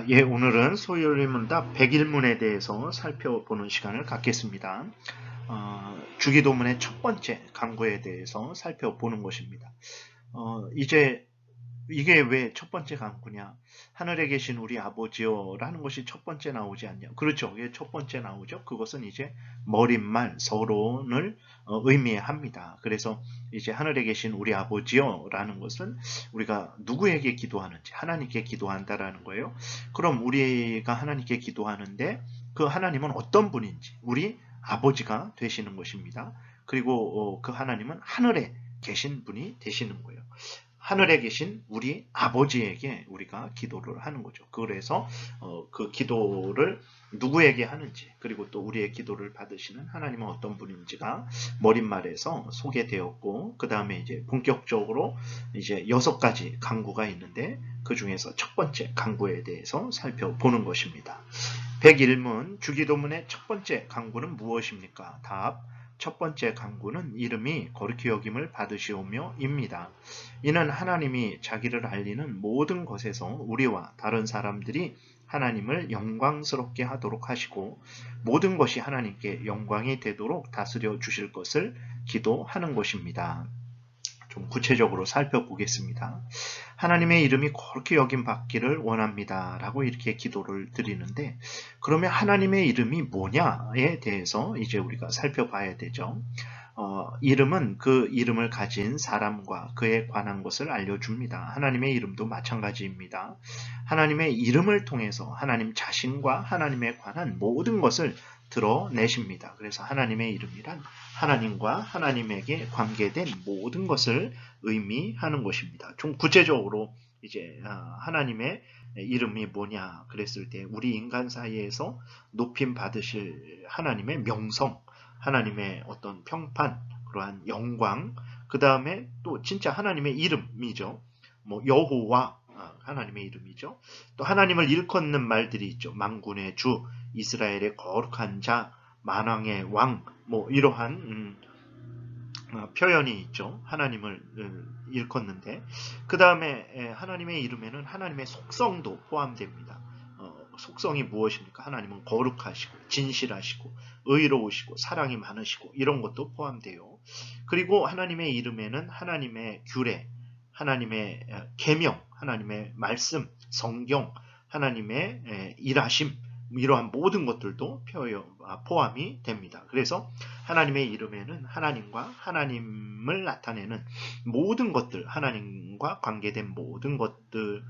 예, 오늘은 소요리문답 101문에 대해서 살펴보는 시간을 갖겠습니다. 주기도문의 첫 번째 강구에 대해서 살펴보는 것입니다. 이제 이게 왜 첫 번째 강구냐? 하늘에 계신 우리 아버지여 라는 것이 첫 번째 나오지 않냐? 그렇죠. 이게 첫 번째 나오죠. 그것은 이제 머릿말, 서론을 의미합니다. 그래서 이제 하늘에 계신 우리 아버지여 라는 것은 우리가 누구에게 기도하는지 하나님께 기도한다라는 거예요. 그럼 우리가 하나님께 기도하는데 그 하나님은 어떤 분인지 우리 아버지가 되시는 것입니다. 그리고 그 하나님은 하늘에 계신 분이 되시는 거예요. 하늘에 계신 우리 아버지에게 우리가 기도를 하는 거죠. 그래서 그 기도를 누구에게 하는지, 그리고 또 우리의 기도를 받으시는 하나님은 어떤 분인지가 머릿말에서 소개되었고, 그 다음에 이제 본격적으로 이제 6가지 강구가 있는데 그 중에서 첫 번째 강구에 대해서 살펴보는 것입니다. 101문 주기도문의 첫 번째 강구는 무엇입니까? 답. 첫 번째 강구는 이름이 거룩히 여김을 받으시오며 입니다. 이는 하나님이 자기를 알리는 모든 것에서 우리와 다른 사람들이 하나님을 영광스럽게 하도록 하시고 모든 것이 하나님께 영광이 되도록 다스려 주실 것을 기도하는 것입니다. 좀 구체적으로 살펴보겠습니다. 하나님의 이름이 거룩히 여김 받기를 원합니다. 라고 이렇게 기도를 드리는데, 그러면 하나님의 이름이 뭐냐에 대해서 이제 우리가 살펴봐야 되죠. 이름은 그 이름을 가진 사람과 그에 관한 것을 알려줍니다. 하나님의 이름도 마찬가지입니다. 하나님의 이름을 통해서 하나님 자신과 하나님에 관한 모든 것을 드러내십니다. 그래서 하나님의 이름이란 하나님과 하나님에게 관계된 모든 것을 의미하는 것입니다. 좀 구체적으로 이제 하나님의 이름이 뭐냐 그랬을 때 우리 인간 사이에서 높임 받으실 하나님의 명성, 하나님의 어떤 평판, 그러한 영광, 그 다음에 또 진짜 하나님의 이름이죠. 뭐 여호와 하나님의 이름이죠. 또 하나님을 일컫는 말들이 있죠. 만군의 주, 이스라엘의 거룩한 자, 만왕의 왕, 뭐 이러한 표현이 있죠. 하나님을 일컫는데 그 다음에 하나님의 이름에는 하나님의 속성도 포함됩니다. 속성이 무엇입니까? 하나님은 거룩하시고 진실하시고 의로우시고 사랑이 많으시고 이런 것도 포함돼요. 그리고 하나님의 이름에는 하나님의 규례, 하나님의 계명, 하나님의 말씀, 성경, 하나님의 일하심 이러한 모든 것들도 포함이 됩니다. 그래서 하나님의 이름에는 하나님과 하나님을 나타내는 모든 것들, 하나님과 관계된 모든 것들을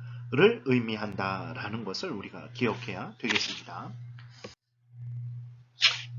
의미한다라는 것을 우리가 기억해야 되겠습니다.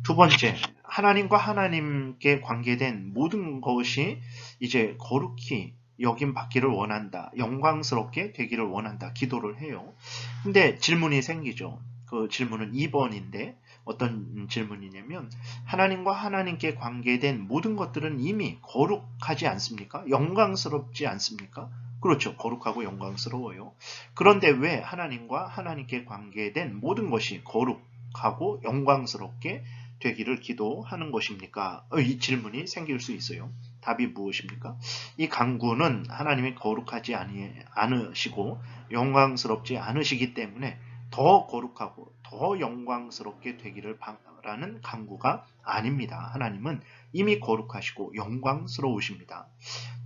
두 번째, 하나님과 하나님께 관계된 모든 것이 이제 거룩히 여김 받기를 원한다. 영광스럽게 되기를 원한다. 기도를 해요. 근데 질문이 생기죠. 그 질문은 2번인데 어떤 질문이냐면 하나님과 하나님께 관계된 모든 것들은 이미 거룩하지 않습니까? 영광스럽지 않습니까? 그렇죠. 거룩하고 영광스러워요. 그런데 왜 하나님과 하나님께 관계된 모든 것이 거룩하고 영광스럽게 되기를 기도하는 것입니까? 이 질문이 생길 수 있어요. 답이 무엇입니까? 이 강구는 하나님이 거룩하지 않으시고 영광스럽지 않으시기 때문에 더 거룩하고 더 영광스럽게 되기를 바라는 강구가 아닙니다. 하나님은 이미 거룩하시고 영광스러우십니다.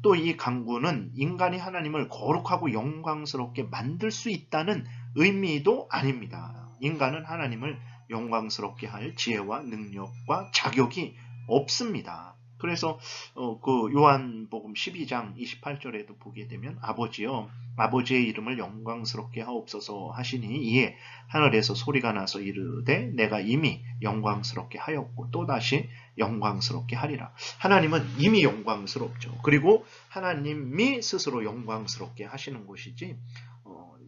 또 이 강구는 인간이 하나님을 거룩하고 영광스럽게 만들 수 있다는 의미도 아닙니다. 인간은 하나님을 영광스럽게 할 지혜와 능력과 자격이 없습니다. 그래서 그 요한복음 12장 28절에도 보게 되면 아버지여 아버지의 이름을 영광스럽게 하옵소서 하시니 이에 하늘에서 소리가 나서 이르되 내가 이미 영광스럽게 하였고 또다시 영광스럽게 하리라. 하나님은 이미 영광스럽죠. 그리고 하나님이 스스로 영광스럽게 하시는 것이지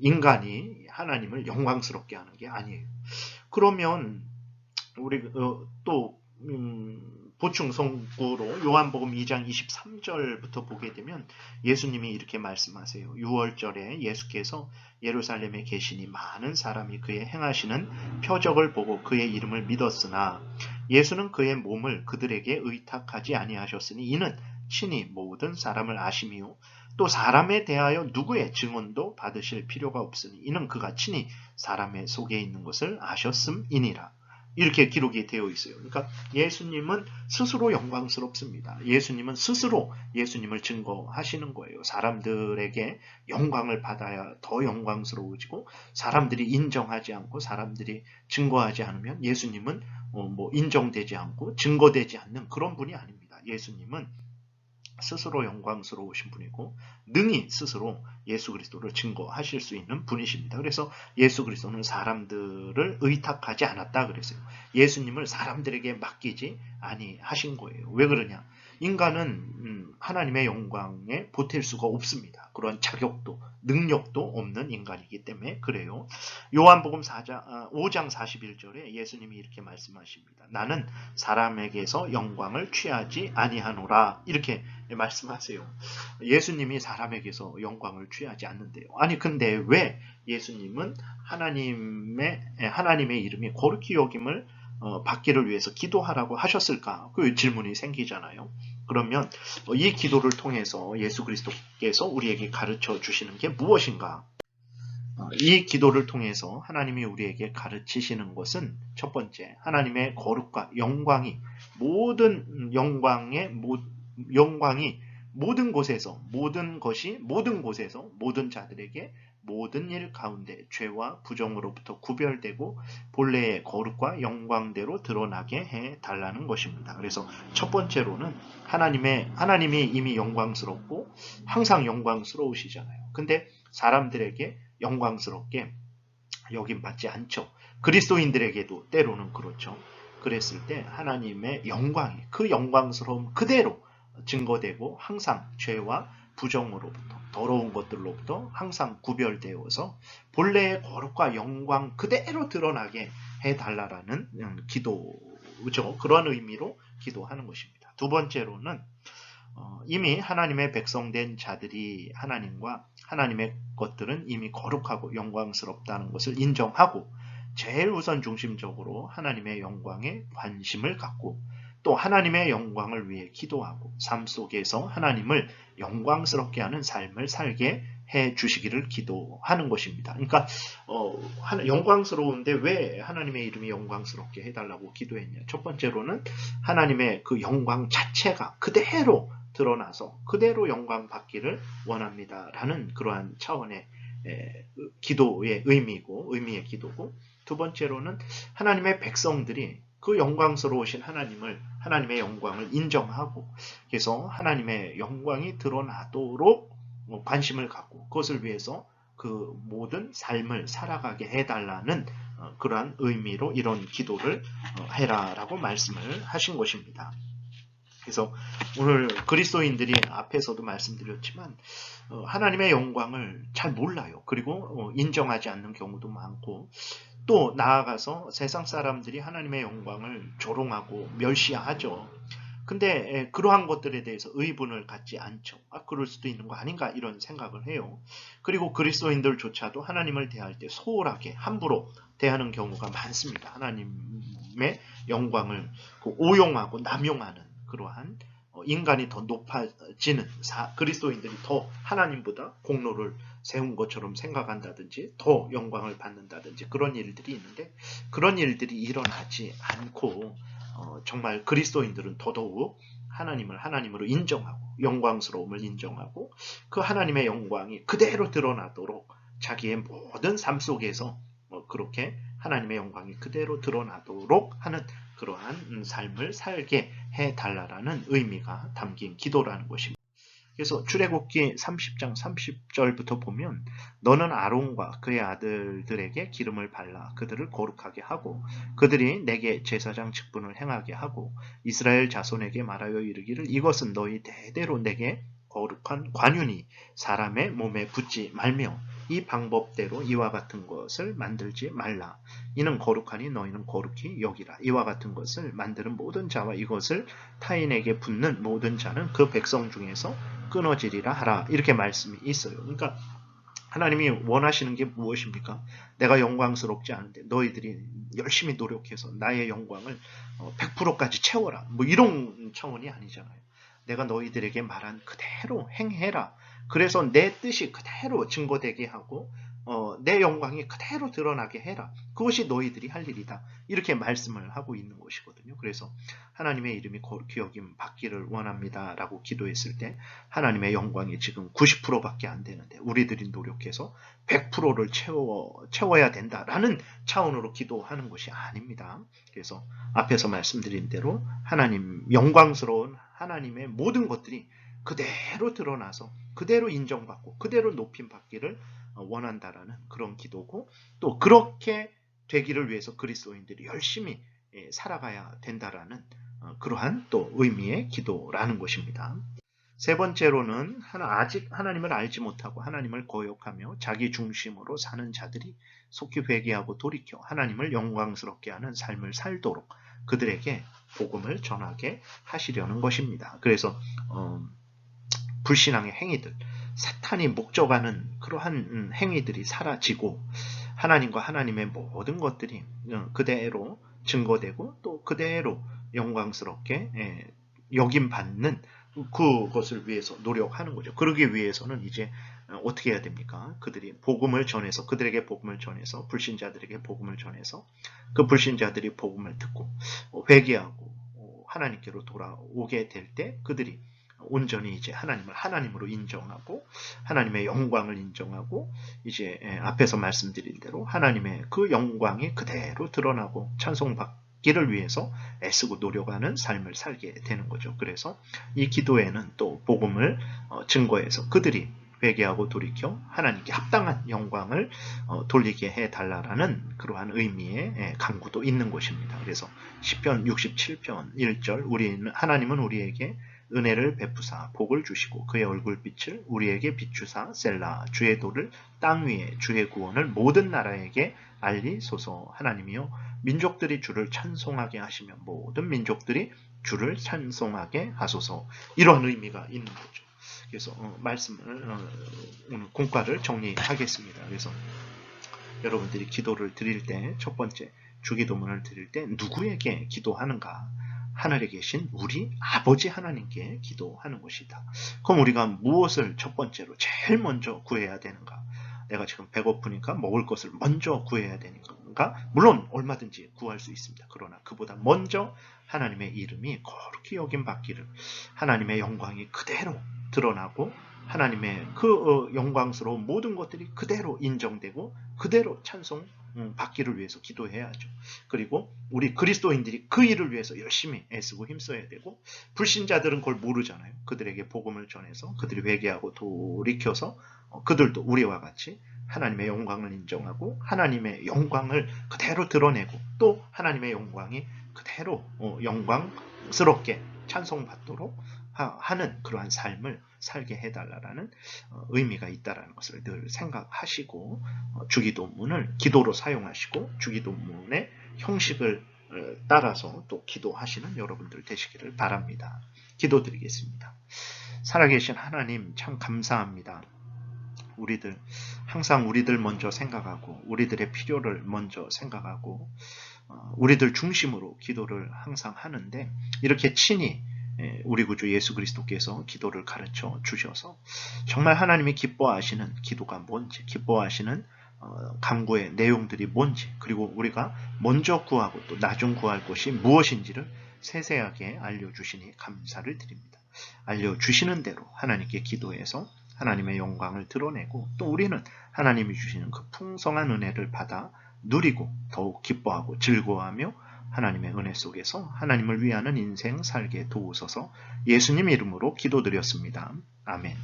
인간이 하나님을 영광스럽게 하는 게 아니에요. 그러면 우리 또 보충 성구로 요한복음 2장 23절부터 보게 되면 예수님이 이렇게 말씀하세요. 6월절에 예수께서 예루살렘에 계시니 많은 사람이 그의 행하시는 표적을 보고 그의 이름을 믿었으나 예수는 그의 몸을 그들에게 의탁하지 아니하셨으니 이는 친히 모든 사람을 아심이요 또 사람에 대하여 누구의 증언도 받으실 필요가 없으니 이는 그가 친히 사람의 속에 있는 것을 아셨음이니라. 이렇게 기록이 되어 있어요. 그러니까 예수님은 스스로 영광스럽습니다. 예수님은 스스로 예수님을 증거하시는 거예요. 사람들에게 영광을 받아야 더 영광스러워지고 사람들이 인정하지 않고 사람들이 증거하지 않으면 예수님은 인정되지 않고 증거되지 않는 그런 분이 아닙니다. 예수님은 스스로 영광스러우신 분이고 능히 스스로 예수 그리스도를 증거하실 수 있는 분이십니다. 그래서 예수 그리스도는 사람들을 의탁하지 않았다 그랬어요. 예수님을 사람들에게 맡기지 아니하신 거예요. 왜 그러냐? 인간은 하나님의 영광에 보탤 수가 없습니다. 그런 자격도 능력도 없는 인간이기 때문에 그래요. 요한복음 5장 41절에 예수님이 이렇게 말씀하십니다. 나는 사람에게서 영광을 취하지 아니하노라 이렇게 말씀하세요. 예수님이 사람에게서 영광을 취하지 않는데요. 아니 근데 왜 예수님은 하나님의 이름이 거룩히 여김을 받기를 위해서 기도하라고 하셨을까? 그 질문이 생기잖아요. 그러면 이 기도를 통해서 예수 그리스도께서 우리에게 가르쳐 주시는 게 무엇인가? 이 기도를 통해서 하나님이 우리에게 가르치시는 것은 첫 번째, 하나님의 거룩과 영광이 모든 모든 곳에서 모든 자들에게 모든 일 가운데 죄와 부정으로부터 구별되고 본래의 거룩과 영광대로 드러나게 해 달라는 것입니다. 그래서 첫 번째로는 하나님이 이미 영광스럽고 항상 영광스러우시잖아요. 근데 사람들에게 영광스럽게 여김받지 않죠. 그리스도인들에게도 때로는 그렇죠. 그랬을 때 하나님의 영광이 그 영광스러움 그대로 증거되고 항상 죄와 부정으로부터 더러운 것들로부터 항상 구별되어서 본래의 거룩과 영광 그대로 드러나게 해달라는 기도죠. 그런 의미로 기도하는 것입니다. 두 번째로는 이미 하나님의 백성된 자들이 하나님과 하나님의 것들은 이미 거룩하고 영광스럽다는 것을 인정하고 제일 우선 중심적으로 하나님의 영광에 관심을 갖고 또 하나님의 영광을 위해 기도하고 삶 속에서 하나님을 영광스럽게 하는 삶을 살게 해 주시기를 기도하는 것입니다. 그러니까 영광스러운데 왜 하나님의 이름이 영광스럽게 해달라고 기도했냐? 첫 번째로는 하나님의 그 영광 자체가 그대로 드러나서 그대로 영광 받기를 원합니다라는 그러한 차원의 기도의 의미의 기도고, 두 번째로는 하나님의 백성들이 그 영광스러우신 하나님의 영광을 인정하고 그래서 하나님의 영광이 드러나도록 관심을 갖고 그것을 위해서 그 모든 삶을 살아가게 해달라는 그러한 의미로 이런 기도를 해라라고 말씀을 하신 것입니다. 그래서 오늘 그리스도인들이 앞에서도 말씀드렸지만 하나님의 영광을 잘 몰라요. 그리고 인정하지 않는 경우도 많고 또 나아가서 세상 사람들이 하나님의 영광을 조롱하고 멸시하죠. 근데 그러한 것들에 대해서 의분을 갖지 않죠. 그럴 수도 있는 거 아닌가 이런 생각을 해요. 그리고 그리스도인들조차도 하나님을 대할 때 소홀하게 함부로 대하는 경우가 많습니다. 하나님의 영광을 오용하고 남용하는 그러한 인간이 더 높아지는 그리스도인들이 더 하나님보다 공로를 세운 것처럼 생각한다든지 더 영광을 받는다든지 그런 일들이 있는데 그런 일들이 일어나지 않고 정말 그리스도인들은 더더욱 하나님을 하나님으로 인정하고 영광스러움을 인정하고 그 하나님의 영광이 그대로 드러나도록 자기의 모든 삶 속에서 그렇게 하나님의 영광이 그대로 드러나도록 하는 그러한 삶을 살게 해달라는 의미가 담긴 기도라는 것입니다. 그래서 출애굽기 30장 30절부터 보면 너는 아론과 그의 아들들에게 기름을 발라 그들을 거룩하게 하고 그들이 내게 제사장 직분을 행하게 하고 이스라엘 자손에게 말하여 이르기를 이것은 너희 대대로 내게 거룩한 관윤이 사람의 몸에 붙지 말며 이 방법대로 이와 같은 것을 만들지 말라. 이는 거룩하니 너희는 거룩히 여기라. 이와 같은 것을 만드는 모든 자와 이것을 타인에게 붙는 모든 자는 그 백성 중에서 끊어지리라 하라. 이렇게 말씀이 있어요. 그러니까 하나님이 원하시는 게 무엇입니까? 내가 영광스럽지 않은데 너희들이 열심히 노력해서 나의 영광을 100%까지 채워라. 이런 차원이 아니잖아요. 내가 너희들에게 말한 그대로 행해라. 그래서 내 뜻이 그대로 증거되게 하고 내 영광이 그대로 드러나게 해라. 그것이 너희들이 할 일이다. 이렇게 말씀을 하고 있는 것이거든요. 그래서 하나님의 이름이 거룩히 여김 받기를 원합니다. 라고 기도했을 때 하나님의 영광이 지금 90%밖에 안 되는데 우리들이 노력해서 100%를 채워야 된다라는 차원으로 기도하는 것이 아닙니다. 그래서 앞에서 말씀드린 대로 하나님, 영광스러운 하나님의 모든 것들이 그대로 드러나서 그대로 인정받고 그대로 높임받기를 원한다라는 그런 기도고, 또 그렇게 되기를 위해서 그리스도인들이 열심히 살아가야 된다라는 그러한 또 의미의 기도라는 것입니다. 세 번째로는 아직 하나님을 알지 못하고 하나님을 거역하며 자기 중심으로 사는 자들이 속히 회개하고 돌이켜 하나님을 영광스럽게 하는 삶을 살도록 그들에게 복음을 전하게 하시려는 것입니다. 그래서 불신앙의 행위들, 사탄이 목적하는 그러한 행위들이 사라지고 하나님과 하나님의 모든 것들이 그대로 증거되고 또 그대로 영광스럽게 여김받는 그것을 위해서 노력하는 거죠. 그러기 위해서는 이제 어떻게 해야 됩니까? 그들이 복음을 전해서, 그들에게 복음을 전해서, 불신자들에게 복음을 전해서 그 불신자들이 복음을 듣고 회개하고 하나님께로 돌아오게 될 때 그들이 온전히 이제 하나님을 하나님으로 인정하고 하나님의 영광을 인정하고 이제 앞에서 말씀드린 대로 하나님의 그 영광이 그대로 드러나고 찬송받기를 위해서 애쓰고 노력하는 삶을 살게 되는 거죠. 그래서 이 기도에는 또 복음을 증거해서 그들이 회개하고 돌이켜 하나님께 합당한 영광을 돌리게 해달라라는 그러한 의미의 간구도 있는 것입니다. 그래서 시편 67편 1절 하나님은 우리에게 은혜를 베푸사 복을 주시고 그의 얼굴빛을 우리에게 비추사 셀라 주의 도를 땅 위에 주의 구원을 모든 나라에게 알리소서. 하나님이여 민족들이 주를 찬송하게 하시며 모든 민족들이 주를 찬송하게 하소서. 이러한 의미가 있는 거죠. 그래서 말씀을 오늘 공과를 정리하겠습니다. 그래서 여러분들이 기도를 드릴 때 첫 번째 주기도문을 드릴 때 누구에게 기도하는가? 하늘에 계신 우리 아버지 하나님께 기도하는 것이다. 그럼 우리가 무엇을 첫 번째로 제일 먼저 구해야 되는가? 내가 지금 배고프니까 먹을 것을 먼저 구해야 되는가? 물론 얼마든지 구할 수 있습니다. 그러나 그보다 먼저 하나님의 이름이 거룩히 여김받기를, 하나님의 영광이 그대로 드러나고 하나님의 그 영광스러운 모든 것들이 그대로 인정되고 그대로 찬송 받기를 위해서 기도해야죠. 그리고 우리 그리스도인들이 그 일을 위해서 열심히 애쓰고 힘써야 되고, 불신자들은 그걸 모르잖아요. 그들에게 복음을 전해서 그들이 회개하고 돌이켜서 그들도 우리와 같이 하나님의 영광을 인정하고 하나님의 영광을 그대로 드러내고 또 하나님의 영광이 그대로 영광스럽게 찬송받도록 하는 그러한 삶을 살게 해달라는 의미가 있다는 것을 늘 생각하시고 주기도문을 기도로 사용하시고 주기도문의 형식을 따라서 또 기도하시는 여러분들 되시기를 바랍니다. 기도드리겠습니다. 살아계신 하나님 참 감사합니다. 항상 우리들 먼저 생각하고 우리들의 필요를 먼저 생각하고 우리들 중심으로 기도를 항상 하는데 이렇게 친히 우리 구주 예수 그리스도께서 기도를 가르쳐 주셔서 정말 하나님이 기뻐하시는 기도가 뭔지, 기뻐하시는 간구의 내용들이 뭔지, 그리고 우리가 먼저 구하고 또 나중 구할 것이 무엇인지를 세세하게 알려주시니 감사를 드립니다. 알려주시는 대로 하나님께 기도해서 하나님의 영광을 드러내고 또 우리는 하나님이 주시는 그 풍성한 은혜를 받아 누리고 더욱 기뻐하고 즐거워하며 하나님의 은혜 속에서 하나님을 위하는 인생 살게 도우소서. 예수님 이름으로 기도드렸습니다. 아멘.